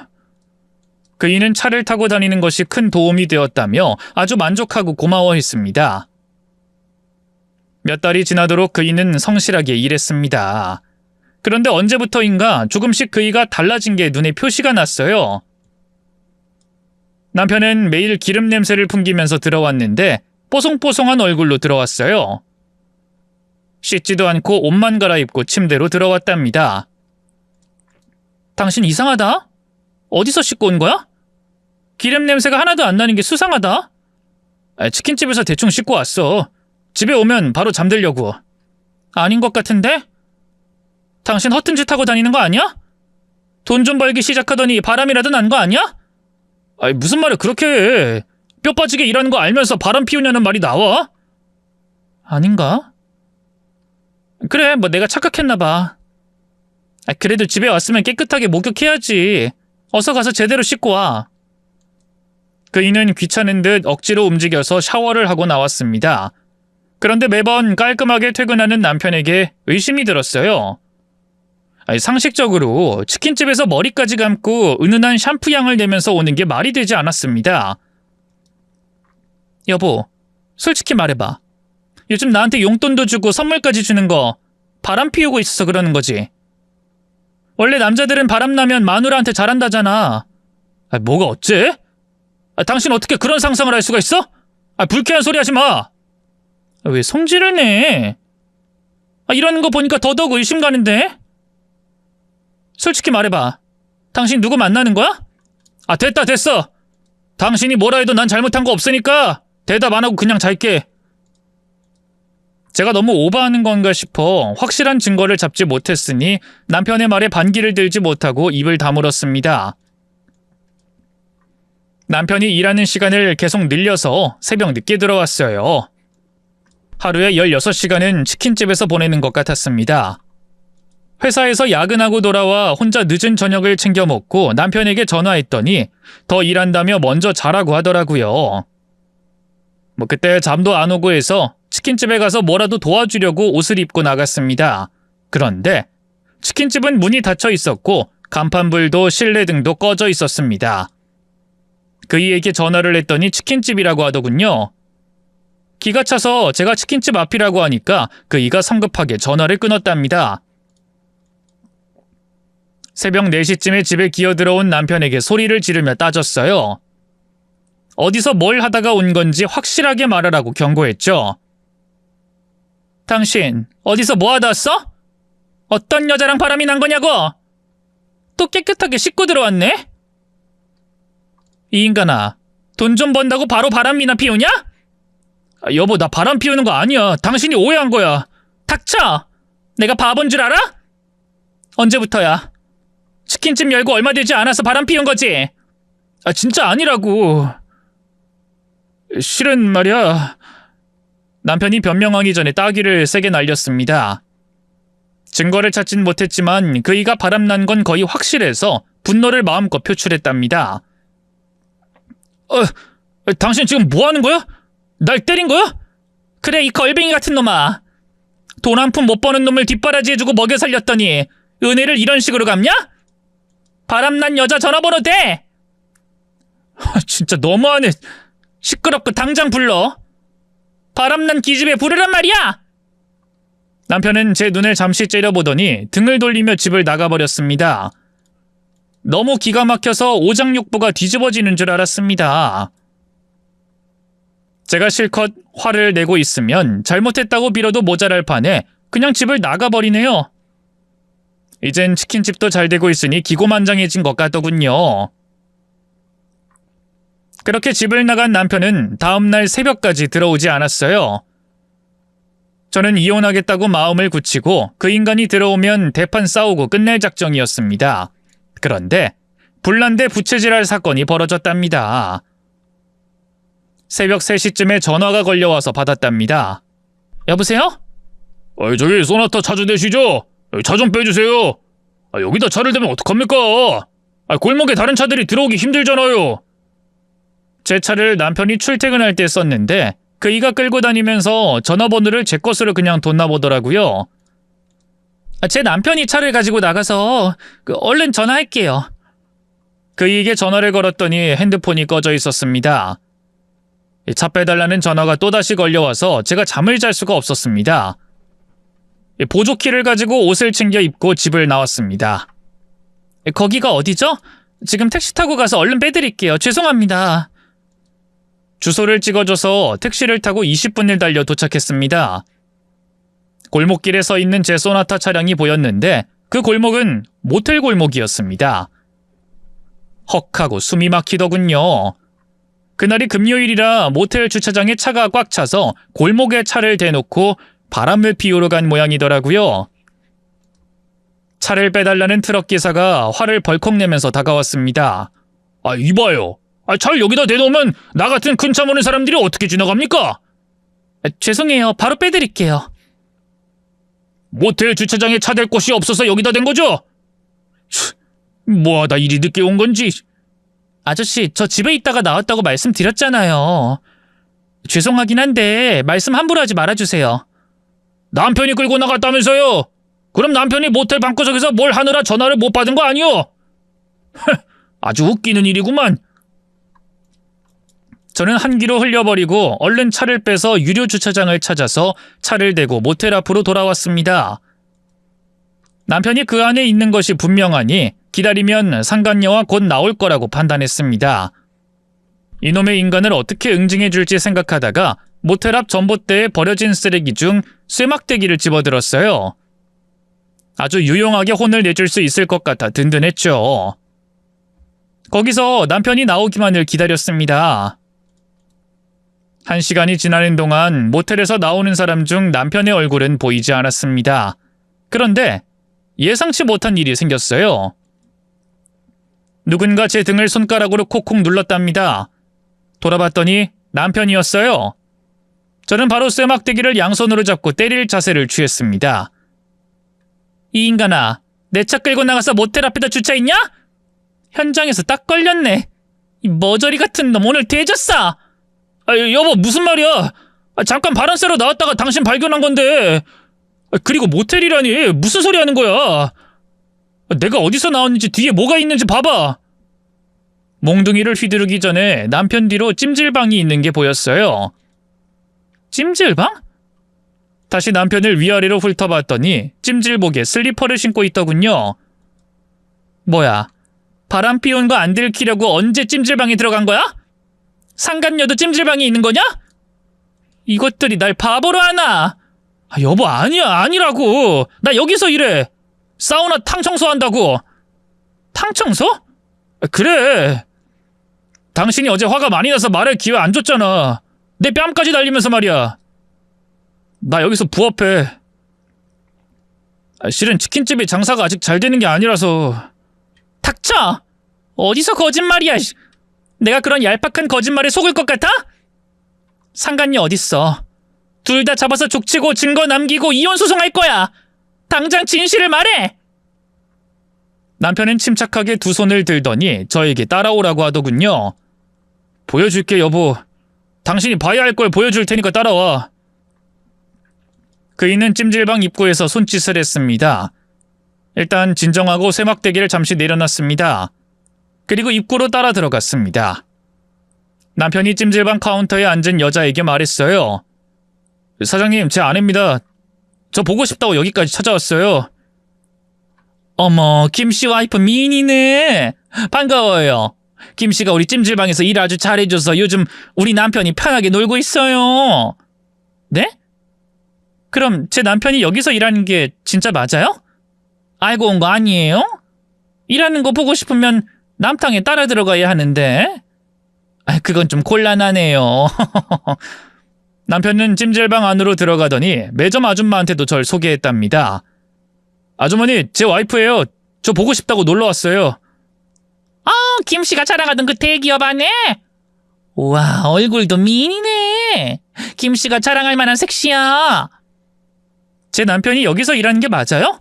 그이는 차를 타고 다니는 것이 큰 도움이 되었다며 아주 만족하고 고마워했습니다. 몇 달이 지나도록 그이는 성실하게 일했습니다. 그런데 언제부터인가 조금씩 그이가 달라진 게 눈에 표시가 났어요. 남편은 매일 기름 냄새를 풍기면서 들어왔는데 뽀송뽀송한 얼굴로 들어왔어요. 씻지도 않고 옷만 갈아입고 침대로 들어왔답니다. 당신 이상하다? 어디서 씻고 온 거야? 기름 냄새가 하나도 안 나는 게 수상하다. 치킨집에서 대충 씻고 왔어. 집에 오면 바로 잠들려고. 아닌 것 같은데? 당신 허튼 짓 하고 다니는 거 아니야? 돈 좀 벌기 시작하더니 바람이라도 난 거 아니야? 무슨 말을 그렇게 해. 뼈 빠지게 일하는 거 알면서 바람 피우냐는 말이 나와? 아닌가? 그래, 뭐 내가 착각했나 봐. 그래도 집에 왔으면 깨끗하게 목욕해야지. 어서 가서 제대로 씻고 와. 그이는 귀찮은 듯 억지로 움직여서 샤워를 하고 나왔습니다. 그런데 매번 깔끔하게 퇴근하는 남편에게 의심이 들었어요. 상식적으로 치킨집에서 머리까지 감고 은은한 샴푸 향을 내면서 오는 게 말이 되지 않았습니다. 여보, 솔직히 말해봐. 요즘 나한테 용돈도 주고 선물까지 주는 거 바람 피우고 있어서 그러는 거지. 원래 남자들은 바람나면 마누라한테 잘한다잖아. 뭐가 어째? 당신 어떻게 그런 상상을 할 수가 있어? 불쾌한 소리 하지 마. 왜 성질을 내? 이러는 거 보니까 더더욱 의심 가는데? 솔직히 말해봐. 당신 누구 만나는 거야? 됐어. 당신이 뭐라 해도 난 잘못한 거 없으니까 대답 안 하고 그냥 잘게. 제가 너무 오버하는 건가 싶어 확실한 증거를 잡지 못했으니 남편의 말에 반기를 들지 못하고 입을 다물었습니다. 남편이 일하는 시간을 계속 늘려서 새벽 늦게 들어왔어요. 하루에 16시간은 치킨집에서 보내는 것 같았습니다. 회사에서 야근하고 돌아와 혼자 늦은 저녁을 챙겨 먹고 남편에게 전화했더니 더 일한다며 먼저 자라고 하더라고요. 그때 잠도 안 오고 해서 치킨집에 가서 뭐라도 도와주려고 옷을 입고 나갔습니다. 그런데 치킨집은 문이 닫혀 있었고 간판불도 실내등도 꺼져 있었습니다. 그이에게 전화를 했더니 치킨집이라고 하더군요. 기가 차서 제가 치킨집 앞이라고 하니까 그이가 성급하게 전화를 끊었답니다. 새벽 4시쯤에 집에 기어들어온 남편에게 소리를 지르며 따졌어요. 어디서 뭘 하다가 온 건지 확실하게 말하라고 경고했죠. 당신 어디서 뭐 하다 왔어? 어떤 여자랑 바람이 난 거냐고? 또 깨끗하게 씻고 들어왔네? 이 인간아, 돈 좀 번다고 바로 바람이나 피우냐? 여보, 나 바람 피우는 거 아니야. 당신이 오해한 거야. 닥쳐! 내가 바본 줄 알아? 언제부터야? 치킨집 열고 얼마 되지 않아서 바람 피운 거지? 진짜 아니라고. 실은 말이야. 남편이 변명하기 전에 따귀를 세게 날렸습니다. 증거를 찾진 못했지만 그이가 바람난 건 거의 확실해서 분노를 마음껏 표출했답니다. 당신 지금 뭐 하는 거야? 날 때린 거야? 그래, 이 걸뱅이 같은 놈아. 돈 한 푼 못 버는 놈을 뒷바라지해주고 먹여 살렸더니 은혜를 이런 식으로 갚냐? 바람난 여자 전화번호 대! 진짜 너무하네. 시끄럽고 당장 불러. 바람난 기집애 부르란 말이야! 남편은 제 눈을 잠시 째려보더니 등을 돌리며 집을 나가버렸습니다. 너무 기가 막혀서 오장육부가 뒤집어지는 줄 알았습니다. 제가 실컷 화를 내고 있으면 잘못했다고 빌어도 모자랄 판에 그냥 집을 나가버리네요. 이젠 치킨집도 잘 되고 있으니 기고만장해진 것 같더군요. 그렇게 집을 나간 남편은 다음날 새벽까지 들어오지 않았어요. 저는 이혼하겠다고 마음을 굳히고 그 인간이 들어오면 대판 싸우고 끝낼 작정이었습니다. 그런데 불난데 부채질할 사건이 벌어졌답니다. 새벽 3시쯤에 전화가 걸려와서 받았답니다. 여보세요? 저기 소나타 차주 되시죠? 차 좀 빼주세요. 여기다 차를 대면 어떡합니까? 골목에 다른 차들이 들어오기 힘들잖아요. 제 차를 남편이 출퇴근할 때 썼는데 그이가 끌고 다니면서 전화번호를 제 것으로 그냥 뒀나 보더라고요. 제 남편이 차를 가지고 나가서 얼른 전화할게요. 그이에게 전화를 걸었더니 핸드폰이 꺼져 있었습니다. 차 빼달라는 전화가 또다시 걸려와서 제가 잠을 잘 수가 없었습니다. 보조키를 가지고 옷을 챙겨 입고 집을 나왔습니다. 거기가 어디죠? 지금 택시 타고 가서 얼른 빼드릴게요. 죄송합니다. 주소를 찍어줘서 택시를 타고 20분을 달려 도착했습니다. 골목길에 서 있는 제 소나타 차량이 보였는데 그 골목은 모텔 골목이었습니다. 헉하고 숨이 막히더군요. 그날이 금요일이라 모텔 주차장에 차가 꽉 차서 골목에 차를 대놓고 바람을 피우러 간 모양이더라고요. 차를 빼달라는 트럭 기사가 화를 벌컥 내면서 다가왔습니다. 이봐요. 차를 여기다 대놓으면 나 같은 큰 차 모는 사람들이 어떻게 지나갑니까? 죄송해요. 바로 빼드릴게요. 모텔 주차장에 차 댈 곳이 없어서 여기다 댄 거죠? 뭐하다 일이 늦게 온 건지. 아저씨, 저 집에 있다가 나왔다고 말씀드렸잖아요. 죄송하긴 한데 말씀 함부로 하지 말아주세요. 남편이 끌고 나갔다면서요? 그럼 남편이 모텔 방구석에서 뭘 하느라 전화를 못 받은 거 아니오? 아주 웃기는 일이구만. 저는 한기로 흘려버리고 얼른 차를 빼서 유료 주차장을 찾아서 차를 대고 모텔 앞으로 돌아왔습니다. 남편이 그 안에 있는 것이 분명하니 기다리면 상간녀와 곧 나올 거라고 판단했습니다. 이놈의 인간을 어떻게 응징해 줄지 생각하다가 모텔 앞 전봇대에 버려진 쓰레기 중 쇠막대기를 집어들었어요. 아주 유용하게 혼을 내줄 수 있을 것 같아 든든했죠. 거기서 남편이 나오기만을 기다렸습니다. 1시간이 지나는 동안 모텔에서 나오는 사람 중 남편의 얼굴은 보이지 않았습니다. 그런데 예상치 못한 일이 생겼어요. 누군가 제 등을 손가락으로 콕콕 눌렀답니다. 돌아봤더니 남편이었어요. 저는 바로 쇠막대기를 양손으로 잡고 때릴 자세를 취했습니다. 이 인간아, 내 차 끌고 나가서 모텔 앞에다 주차했냐? 현장에서 딱 걸렸네. 이 머저리 같은 놈 오늘 대졌어. 여보, 무슨 말이야? 잠깐 바람 쐬러 나왔다가 당신 발견한 건데. 그리고 모텔이라니 무슨 소리 하는 거야? 내가 어디서 나왔는지 뒤에 뭐가 있는지 봐봐. 몽둥이를 휘두르기 전에 남편 뒤로 찜질방이 있는 게 보였어요. 찜질방? 다시 남편을 위아래로 훑어봤더니 찜질복에 슬리퍼를 신고 있더군요. 뭐야, 바람 피운 거 안 들키려고 언제 찜질방에 들어간 거야? 상간녀도 찜질방에 있는 거냐? 이것들이 날 바보로 하나? 여보, 아니라고. 나 여기서 일해. 사우나 탕 청소한다고. 탕 청소? 그래. 당신이 어제 화가 많이 나서 말할 기회 안 줬잖아. 내 뺨까지 날리면서 말이야. 나 여기서 부업해. 실은 치킨집이 장사가 아직 잘 되는 게 아니라서. 닥쳐! 어디서 거짓말이야. 내가 그런 얄팍한 거짓말에 속을 것 같아? 상간녀 어딨어? 둘 다 잡아서 족치고 증거 남기고 이혼 소송할 거야. 당장 진실을 말해. 남편은 침착하게 두 손을 들더니 저에게 따라오라고 하더군요. 보여줄게, 여보. 당신이 봐야 할 걸 보여줄 테니까 따라와. 그이는 찜질방 입구에서 손짓을 했습니다. 일단 진정하고 쇠막대기를 잠시 내려놨습니다. 그리고 입구로 따라 들어갔습니다. 남편이 찜질방 카운터에 앉은 여자에게 말했어요. 사장님, 제 아내입니다. 저 보고 싶다고 여기까지 찾아왔어요. 어머, 김씨 와이프 미인이네. 반가워요. 김씨가 우리 찜질방에서 일 아주 잘해줘서 요즘 우리 남편이 편하게 놀고 있어요. 네? 그럼 제 남편이 여기서 일하는 게 진짜 맞아요? 알고 온 거 아니에요? 일하는 거 보고 싶으면 남탕에 따라 들어가야 하는데. 그건 좀 곤란하네요. 남편은 찜질방 안으로 들어가더니 매점 아줌마한테도 절 소개했답니다. 아주머니, 제 와이프예요. 저 보고 싶다고 놀러왔어요. 김씨가 자랑하던 그 대기업 아내? 우와, 얼굴도 미인이네. 김씨가 자랑할 만한 섹시야. 제 남편이 여기서 일하는 게 맞아요?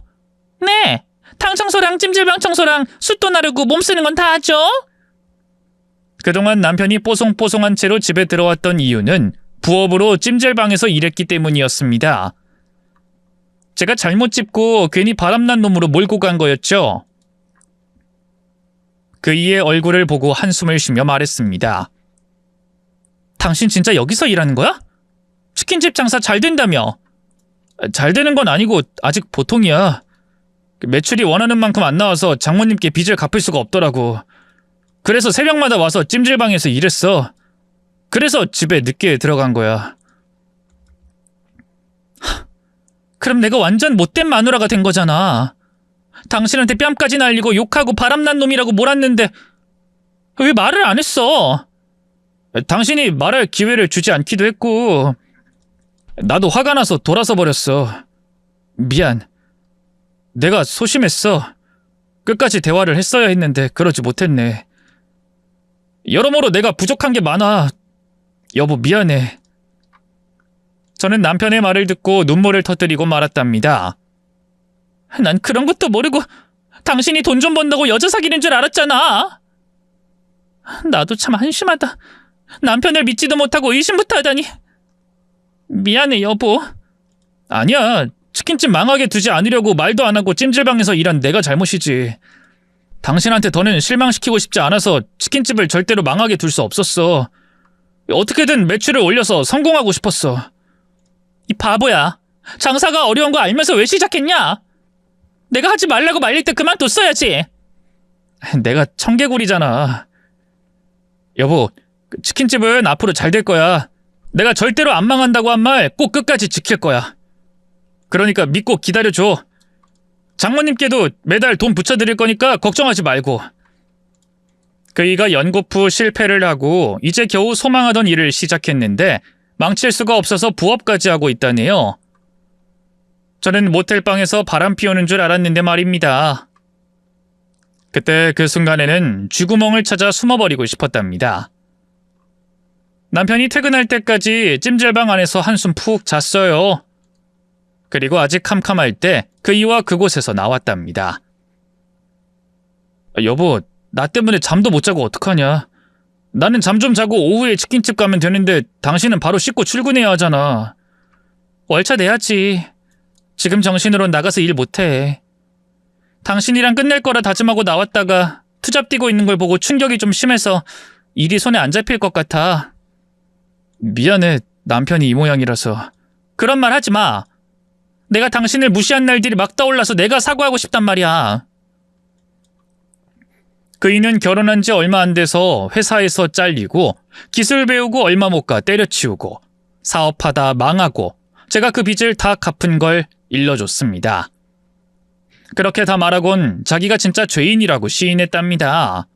네. 탕 청소랑 찜질방 청소랑 숯도 나르고 몸 쓰는 건 다 하죠. 그동안 남편이 뽀송뽀송한 채로 집에 들어왔던 이유는 부업으로 찜질방에서 일했기 때문이었습니다. 제가 잘못 짚고 괜히 바람난 놈으로 몰고 간 거였죠. 그이의 얼굴을 보고 한숨을 쉬며 말했습니다. 당신 진짜 여기서 일하는 거야? 치킨집 장사 잘 된다며. 잘 되는 건 아니고 아직 보통이야. 매출이 원하는 만큼 안 나와서 장모님께 빚을 갚을 수가 없더라고. 그래서 새벽마다 와서 찜질방에서 일했어. 그래서 집에 늦게 들어간 거야. 그럼 내가 완전 못된 마누라가 된 거잖아. 당신한테 뺨까지 날리고 욕하고 바람난 놈이라고 몰았는데 왜 말을 안 했어? 당신이 말할 기회를 주지 않기도 했고 나도 화가 나서 돌아서 버렸어. 미안. 내가 소심했어. 끝까지 대화를 했어야 했는데 그러지 못했네. 여러모로 내가 부족한 게 많아. 여보, 미안해. 저는 남편의 말을 듣고 눈물을 터뜨리고 말았답니다. 난 그런 것도 모르고 당신이 돈 좀 번다고 여자 사귀는 줄 알았잖아. 나도 참 한심하다. 남편을 믿지도 못하고 의심부터 하다니. 미안해, 여보. 아니야. 치킨집 망하게 두지 않으려고 말도 안 하고 찜질방에서 일한 내가 잘못이지. 당신한테 더는 실망시키고 싶지 않아서 치킨집을 절대로 망하게 둘 수 없었어. 어떻게든 매출을 올려서 성공하고 싶었어. 이 바보야. 장사가 어려운 거 알면서 왜 시작했냐? 내가 하지 말라고 말릴 때 그만뒀어야지. 내가 청개구리잖아. 여보, 치킨집은 앞으로 잘 될 거야. 내가 절대로 안 망한다고 한 말 꼭 끝까지 지킬 거야. 그러니까 믿고 기다려줘. 장모님께도 매달 돈 붙여드릴 거니까 걱정하지 말고. 그이가 연거푸 실패를 하고 이제 겨우 소망하던 일을 시작했는데 망칠 수가 없어서 부업까지 하고 있다네요. 저는 모텔방에서 바람 피우는 줄 알았는데 말입니다. 그때 그 순간에는 쥐구멍을 찾아 숨어버리고 싶었답니다. 남편이 퇴근할 때까지 찜질방 안에서 한숨 푹 잤어요. 그리고 아직 캄캄할 때 그이와 그곳에서 나왔답니다. 여보, 나 때문에 잠도 못 자고 어떡하냐. 나는 잠 좀 자고 오후에 치킨집 가면 되는데 당신은 바로 씻고 출근해야 하잖아. 월차 내야지. 지금 정신으론 나가서 일 못해. 당신이랑 끝낼 거라 다짐하고 나왔다가 투잡 뛰고 있는 걸 보고 충격이 좀 심해서 일이 손에 안 잡힐 것 같아. 미안해, 남편이 이 모양이라서. 그런 말 하지 마. 내가 당신을 무시한 날들이 막 떠올라서 내가 사과하고 싶단 말이야. 그이는 결혼한 지 얼마 안 돼서 회사에서 잘리고 기술 배우고 얼마 못 가 때려치우고 사업하다 망하고 제가 그 빚을 다 갚은 걸 일러줬습니다. 그렇게 다 말하곤 자기가 진짜 죄인이라고 시인했답니다.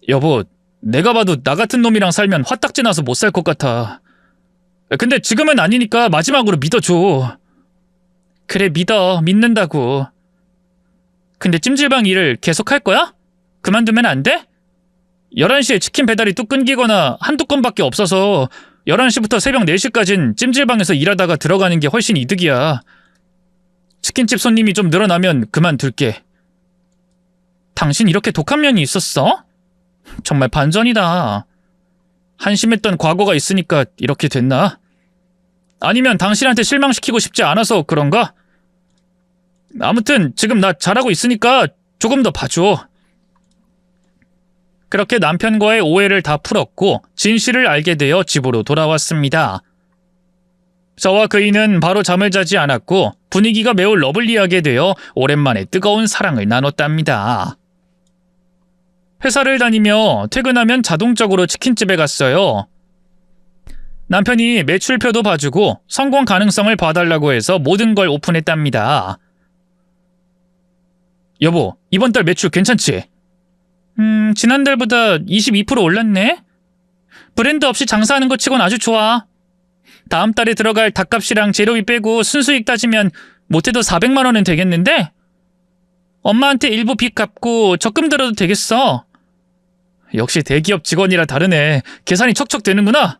여보, 내가 봐도 나 같은 놈이랑 살면 화딱지 나서 못 살 것 같아. 근데 지금은 아니니까 마지막으로 믿어줘. 그래, 믿는다고. 근데 찜질방 일을 계속 할 거야? 그만두면 안 돼? 11시에 치킨 배달이 뚝 끊기거나 한두 건밖에 없어서 11시부터 새벽 4시까진 찜질방에서 일하다가 들어가는 게 훨씬 이득이야. 치킨집 손님이 좀 늘어나면 그만둘게. 당신 이렇게 독한 면이 있었어? 정말 반전이다. 한심했던 과거가 있으니까 이렇게 됐나? 아니면 당신한테 실망시키고 싶지 않아서 그런가? 아무튼 지금 나 잘하고 있으니까 조금 더 봐줘. 그렇게 남편과의 오해를 다 풀었고 진실을 알게 되어 집으로 돌아왔습니다. 저와 그이는 바로 잠을 자지 않았고 분위기가 매우 러블리하게 되어 오랜만에 뜨거운 사랑을 나눴답니다. 회사를 다니며 퇴근하면 자동적으로 치킨집에 갔어요. 남편이 매출표도 봐주고 성공 가능성을 봐달라고 해서 모든 걸 오픈했답니다. 여보, 이번 달 매출 괜찮지? 지난달보다 22% 올랐네? 브랜드 없이 장사하는 것 치곤 아주 좋아. 다음 달에 들어갈 닭값이랑 재료비 빼고 순수익 따지면 못해도 400만 원은 되겠는데? 엄마한테 일부 빚 갚고 적금 들어도 되겠어. 역시 대기업 직원이라 다르네. 계산이 척척 되는구나.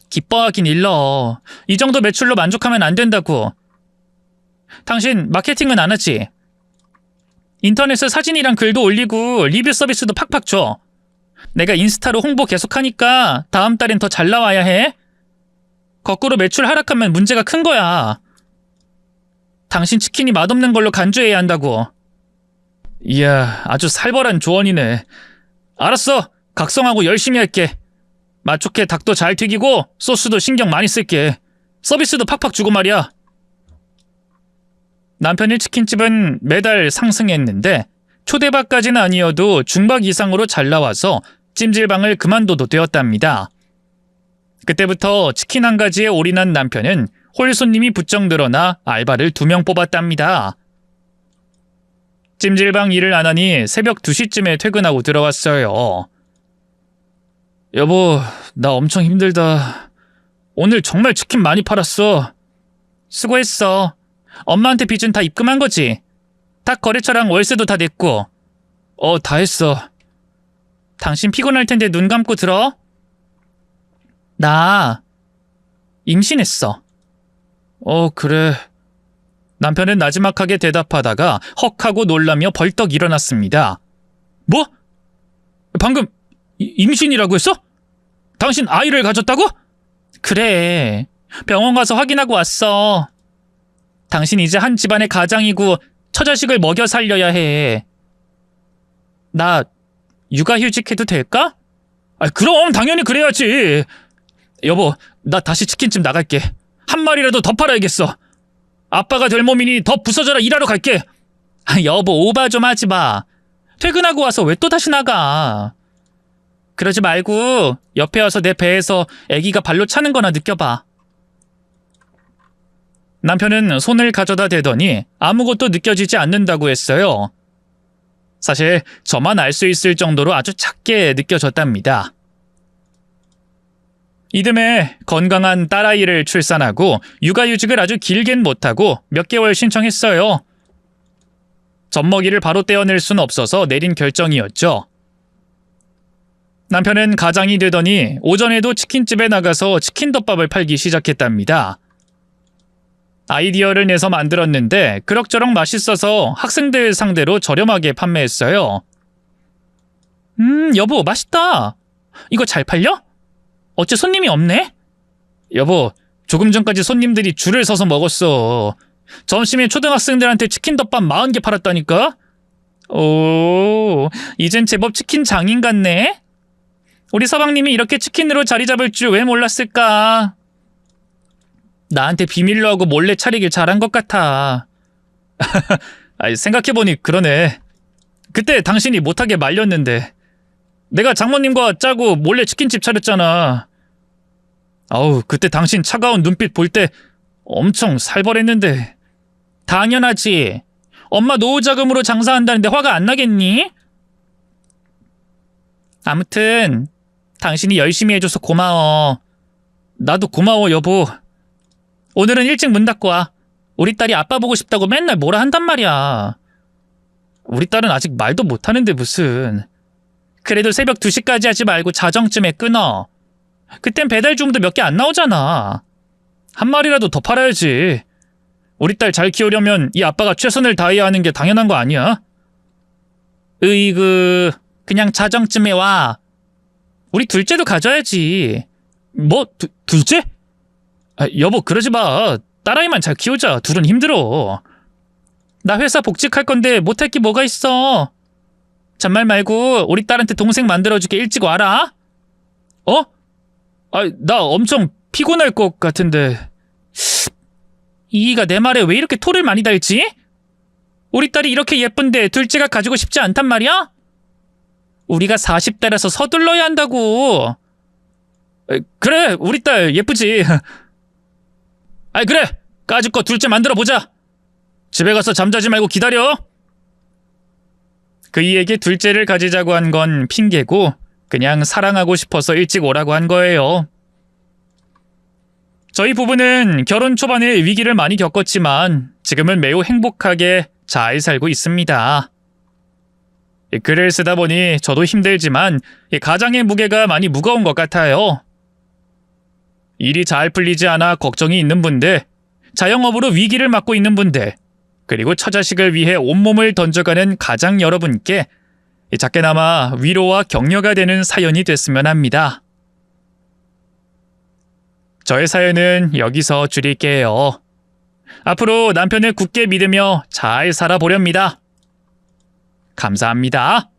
기뻐하긴 일러. 이 정도 매출로 만족하면 안 된다고. 당신 마케팅은 안 하지? 인터넷에 사진이랑 글도 올리고 리뷰 서비스도 팍팍 줘. 내가 인스타로 홍보 계속하니까 다음 달엔 더 잘 나와야 해. 거꾸로 매출 하락하면 문제가 큰 거야. 당신 치킨이 맛없는 걸로 간주해야 한다고. 이야, 아주 살벌한 조언이네. 알았어. 각성하고 열심히 할게. 맛 좋게 닭도 잘 튀기고 소스도 신경 많이 쓸게. 서비스도 팍팍 주고 말이야. 남편의 치킨집은 매달 상승했는데 초대박까지는 아니어도 중박 이상으로 잘 나와서 찜질방을 그만둬도 되었답니다. 그때부터 치킨 한 가지에 올인한 남편은 홀 손님이 부쩍 늘어나 알바를 2명 뽑았답니다. 찜질방 일을 안 하니 새벽 2시쯤에 퇴근하고 들어왔어요. 여보, 나 엄청 힘들다. 오늘 정말 치킨 많이 팔았어. 수고했어. 엄마한테 빚은 다 입금한 거지? 닭 거래처랑 월세도 다 냈고. 다 했어. 당신 피곤할 텐데 눈 감고 들어. 나 임신했어. 그래. 남편은 나지막하게 대답하다가 헉 하고 놀라며 벌떡 일어났습니다. 뭐? 방금 임신이라고 했어? 당신 아이를 가졌다고? 그래. 병원 가서 확인하고 왔어. 당신 이제 한 집안의 가장이고 처자식을 먹여 살려야 해. 나 육아휴직해도 될까? 그럼 당연히 그래야지. 여보, 나 다시 치킨집 나갈게. 한 마리라도 더 팔아야겠어. 아빠가 될 몸이니 더 부서져라 일하러 갈게. 여보, 오바 좀 하지 마. 퇴근하고 와서 왜 또 다시 나가? 그러지 말고 옆에 와서 내 배에서 아기가 발로 차는 거나 느껴봐. 남편은 손을 가져다 대더니 아무것도 느껴지지 않는다고 했어요. 사실 저만 알 수 있을 정도로 아주 작게 느껴졌답니다. 이듬해 건강한 딸아이를 출산하고 육아휴직을 아주 길겐 못하고 몇 개월 신청했어요. 젖먹이를 바로 떼어낼 수는 없어서 내린 결정이었죠. 남편은 가장이 되더니 오전에도 치킨집에 나가서 치킨덮밥을 팔기 시작했답니다. 아이디어를 내서 만들었는데 그럭저럭 맛있어서 학생들 상대로 저렴하게 판매했어요. 여보, 맛있다. 이거 잘 팔려? 어째 손님이 없네? 여보, 조금 전까지 손님들이 줄을 서서 먹었어. 점심에 초등학생들한테 치킨덮밥 40개 팔았다니까? 오, 이젠 제법 치킨 장인 같네? 우리 서방님이 이렇게 치킨으로 자리 잡을 줄 왜 몰랐을까? 나한테 비밀로 하고 몰래 차리길 잘한 것 같아. 생각해보니 그러네. 그때 당신이 못하게 말렸는데 내가 장모님과 짜고 몰래 치킨집 차렸잖아. 아우, 그때 당신 차가운 눈빛 볼 때 엄청 살벌했는데. 당연하지. 엄마 노후자금으로 장사한다는데 화가 안 나겠니? 아무튼 당신이 열심히 해줘서 고마워. 나도 고마워, 여보. 오늘은 일찍 문 닫고 와. 우리 딸이 아빠 보고 싶다고 맨날 뭐라 한단 말이야. 우리 딸은 아직 말도 못하는데 무슨. 그래도 새벽 2시까지 하지 말고 자정쯤에 끊어. 그땐 배달 주문도 몇 개 안 나오잖아. 한 마리라도 더 팔아야지. 우리 딸 잘 키우려면 이 아빠가 최선을 다해야 하는 게 당연한 거 아니야? 으이그, 그냥 자정쯤에 와. 우리 둘째도 가져야지. 뭐, 둘째? 여보, 그러지 마. 딸아이만 잘 키우자. 둘은 힘들어. 나 회사 복직할 건데 못할 게 뭐가 있어. 잔말 말고 우리 딸한테 동생 만들어줄게. 일찍 와라. 어? 나 엄청 피곤할 것 같은데. 이이가 내 말에 왜 이렇게 토를 많이 달지? 우리 딸이 이렇게 예쁜데 둘째가 가지고 싶지 않단 말이야? 우리가 40대라서 서둘러야 한다고. 그래, 우리 딸 예쁘지. 그래, 까짓 거 둘째 만들어보자. 집에 가서 잠자지 말고 기다려. 그이에게 둘째를 가지자고 한 건 핑계고 그냥 사랑하고 싶어서 일찍 오라고 한 거예요. 저희 부부는 결혼 초반에 위기를 많이 겪었지만 지금은 매우 행복하게 잘 살고 있습니다. 글을 쓰다 보니 저도 힘들지만 가장의 무게가 많이 무거운 것 같아요. 일이 잘 풀리지 않아 걱정이 있는 분들, 자영업으로 위기를 맞고 있는 분들, 그리고 처자식을 위해 온몸을 던져가는 가장 여러분께 작게나마 위로와 격려가 되는 사연이 됐으면 합니다. 저의 사연은 여기서 줄일게요. 앞으로 남편을 굳게 믿으며 잘 살아보렵니다. 감사합니다.